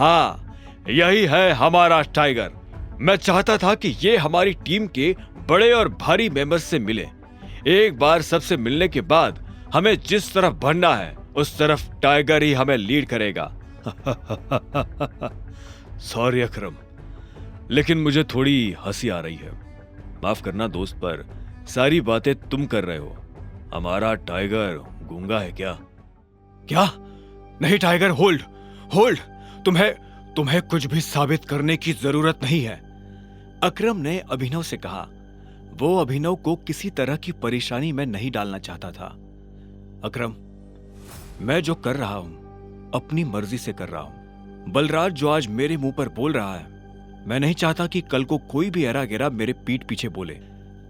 हाँ, यही है हमारा टाइगर। मैं चाहता था कि ये हमारी टीम के बड़े और भारी मेंबर्स से मिले। एक बार सबसे मिलने के बाद हमें जिस तरफ बढ़ना है उस तरफ टाइगर ही हमें लीड करेगा। सॉरी अकरम, लेकिन मुझे थोड़ी हंसी आ रही है। माफ करना दोस्त, पर सारी बातें तुम कर रहे हो। हमारा टाइगर गूंगा है क्या? क्या? नहीं टाइगर, होल्ड होल्ड। तुम्हें कुछ भी साबित करने की जरूरत नहीं है, अकरम ने अभिनव से कहा। वो अभिनव को किसी तरह की परेशानी में नहीं डालना चाहता था। अकरम, मैं जो कर रहा हूं अपनी मर्जी से कर रहा हूं। बलराज जो आज मेरे मुंह पर बोल रहा है, मैं नहीं चाहता कि कल को कोई भी एरा गेरा मेरे पीठ पीछे बोले,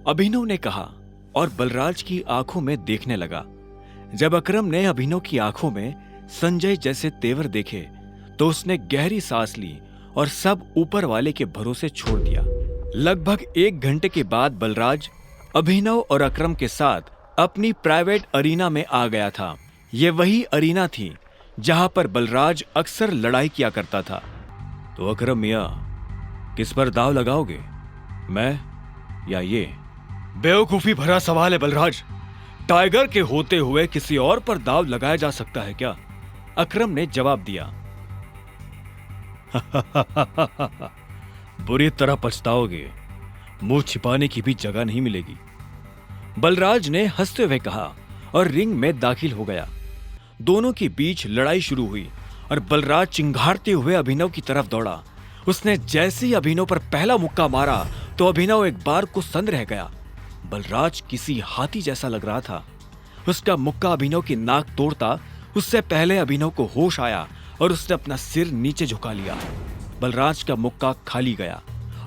अभिनव ने कहा और बलराज की आंखों में देखने लगा। जब अकरम ने अभिनव की आंखों में संजय जैसे तेवर देखे तो उसने गहरी सांस ली और सब ऊपर वाले के भरोसे छोड़ दिया। लगभग 1 घंटे के बाद बलराज अभिनव और अकरम के साथ अपनी प्राइवेट अरीना में आ गया था। ये वही अरीना थी जहां पर बलराज अक्सर लड़ाई किया करता था। तो अकरम मियां, किस पर दाव लगाओगे, मैं या ये? बेवकूफी भरा सवाल है बलराज। टाइगर के होते हुए किसी और पर दाव लगाया जा सकता है क्या? अकरम ने जवाब दिया। बुरी तरह पछताओगे, मुंह छिपाने की भी जगह नहीं मिलेगी, बलराज ने हंसते हुए कहा और रिंग में दाखिल हो गया। दोनों के बीच लड़ाई शुरू हुई और बलराज चिंघाड़ते हुए अभिनव की तरफ दौड़ा। उसने जैसे ही अभिनव पर पहला मुक्का मारा तो अभिनव एक बार को सन्न रह गया। बलराज किसी हाथी जैसा लग रहा था। उसका मुक्का अभिनव की नाक तोड़ता उससे पहले अभिनव को होश आया और उसने अपना सिर नीचे झुका लिया। बलराज का मुक्का खाली गया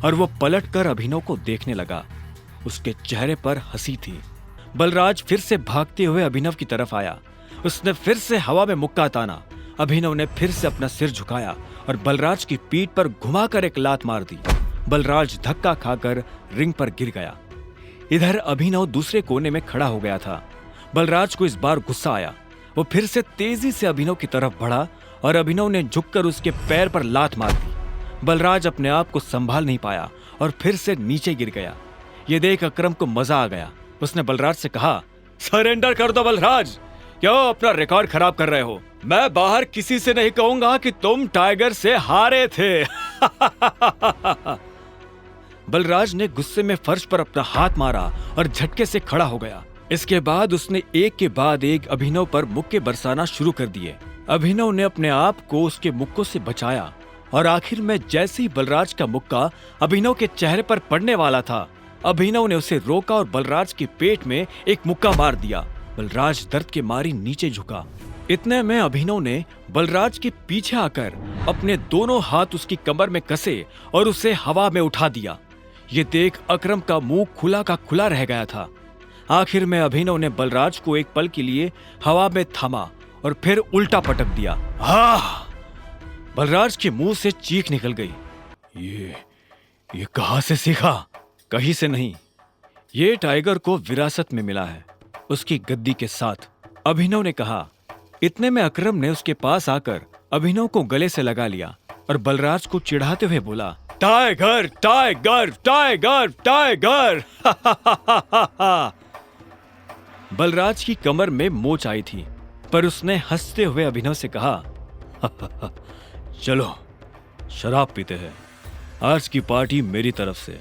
और वो पलटकर अभिनव को देखने लगा। उसके चेहरे पर हंसी थी। बलराज फिर से भागते हुए अभिनव की तरफ आया। उसने फिर से हवा में मुक्का ताना। अभिनव ने फिर से अपना सिर झुकाया और बलराज की पीठ पर घुमाकर एक लात मार दी। बलराज धक्का खाकर रिंग पर गिर गया। इधर अभिनव दूसरे कोने में खड़ा हो गया था। बलराज को इस बार गुस्सा आया। वो फिर से तेजी से अभिनव की तरफ बढ़ा और अभिनव ने झुककर उसके पैर पर लात मार दी। बलराज अपने आप को संभाल नहीं पाया और फिर से नीचे गिर गया। ये देख अकरम को मजा आ गया। उसने बलराज से कहा, सरेंडर कर दो बलराज, क्यों अपना रिकॉर्ड खराब कर रहे हो? मैं बाहर किसी से नहीं कहूंगा कि तुम टाइगर से हारे थे। बलराज ने गुस्से में फर्श पर अपना हाथ मारा और झटके से खड़ा हो गया। इसके बाद उसने एक के बाद एक अभिनव पर मुक्के बरसाना शुरू कर दिए। अभिनव ने अपने आप को उसके मुक्कों से बचाया और आखिर में जैसे ही बलराज का मुक्का अभिनव के चेहरे पर पड़ने वाला था, अभिनव ने उसे रोका और बलराज के पेट में एक मुक्का मार दिया। बलराज दर्द के मारे नीचे झुका। इतने में अभिनव ने बलराज के पीछे आकर अपने दोनों हाथ उसकी कमर में कसे और उसे हवा में उठा दिया। ये देख अकरम का मुंह खुला का खुला रह गया था। आखिर में अभिनव ने बलराज को एक पल के लिए हवा में थामा और फिर उल्टा पटक दिया। बलराज के मुंह से चीख निकल गई। ये कहां से सीखा? कहीं से नहीं, ये टाइगर को विरासत में मिला है, उसकी गद्दी के साथ, अभिनव ने कहा। इतने में अकरम ने उसके पास आकर अभिनव को गले से लगा लिया और बलराज को चिढ़ाते हुए बोला, tiger tiger tiger tiger. Balraj की कमर में मोच आई थी, पर उसने हंसते हुए अभिनव से कहा, चलो शराब पीते हैं, आज की पार्टी मेरी तरफ से।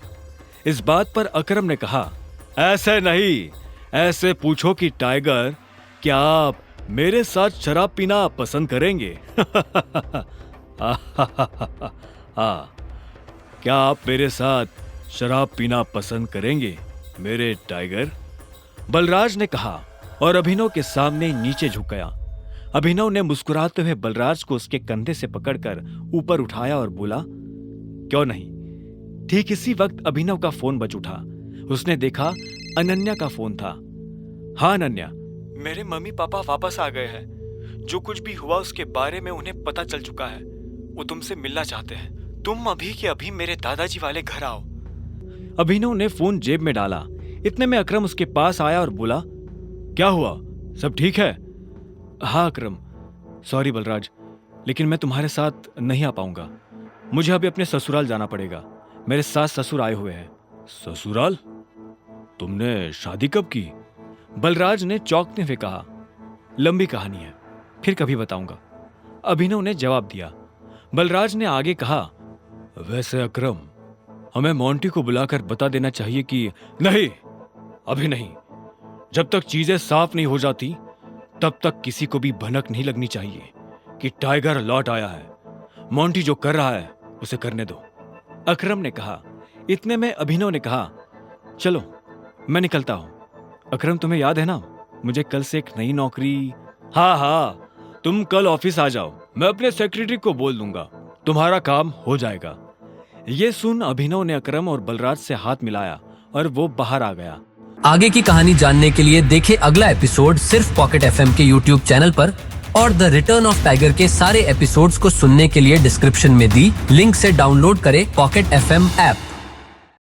इस बात पर अकरम ने कहा, ऐसे नहीं, ऐसे पूछो कि टाइगर, क्या आप मेरे साथ शराब पीना पसंद करेंगे? क्या आप मेरे साथ शराब पीना पसंद करेंगे मेरे टाइगर? बलराज ने कहा और अभिनव के सामने नीचे झुक गया। अभिनव ने मुस्कुराते हुए बलराज को उसके कंधे से पकड़कर ऊपर उठाया और बोला, क्यों नहीं। ठीक इसी वक्त अभिनव का फोन बज उठा। उसने देखा अनन्या का फोन था। हाँ अनन्या, मेरे मम्मी पापा वापस आ गए हैं। जो कुछ भी हुआ उसके बारे में उन्हें पता चल चुका है। वो तुमसे मिलना चाहते हैं। तुम अभी के अभी मेरे दादाजी वाले घर आओ। अभिनव ने फोन जेब में डाला। इतने में अकरम उसके पास आया और बोला, क्या हुआ, सब ठीक है? हाँ अकरम, सॉरी बलराज, लेकिन मैं तुम्हारे साथ नहीं आ पाऊंगा। मुझे अभी अपने ससुराल जाना पड़ेगा। मेरे सास ससुर आए हुए हैं। ससुराल? तुमने शादी कब की? बलराज ने चौंकते हुए कहा। लंबी कहानी है, फिर कभी बताऊंगा, अभिनव ने जवाब दिया। बलराज ने आगे कहा, वैसे अकरम, हमें मोंटी को बुलाकर बता देना चाहिए कि नहीं, अभी नहीं। जब तक चीजें साफ नहीं हो जाती तब तक किसी को भी भनक नहीं लगनी चाहिए कि टाइगर लौट आया है। मोंटी जो कर रहा है उसे करने दो, अकरम ने कहा। इतने में अभिनव ने कहा, चलो मैं निकलता हूं। अकरम, तुम्हें याद है ना, मुझे कल से एक नई नौकरी। हाँ, तुम कल ऑफिस आ जाओ, मैं अपने सेक्रेटरी को बोल दूंगा, तुम्हारा काम हो जाएगा। ये सुन अभिनव ने अकरम और बलराज से हाथ मिलाया और वो बाहर आ गया। आगे की कहानी जानने के लिए देखें अगला एपिसोड सिर्फ पॉकेट एफएम के यूट्यूब चैनल पर, और द रिटर्न ऑफ टाइगर के सारे एपिसोड्स को सुनने के लिए डिस्क्रिप्शन में दी लिंक से डाउनलोड करें पॉकेट एफएम ऐप।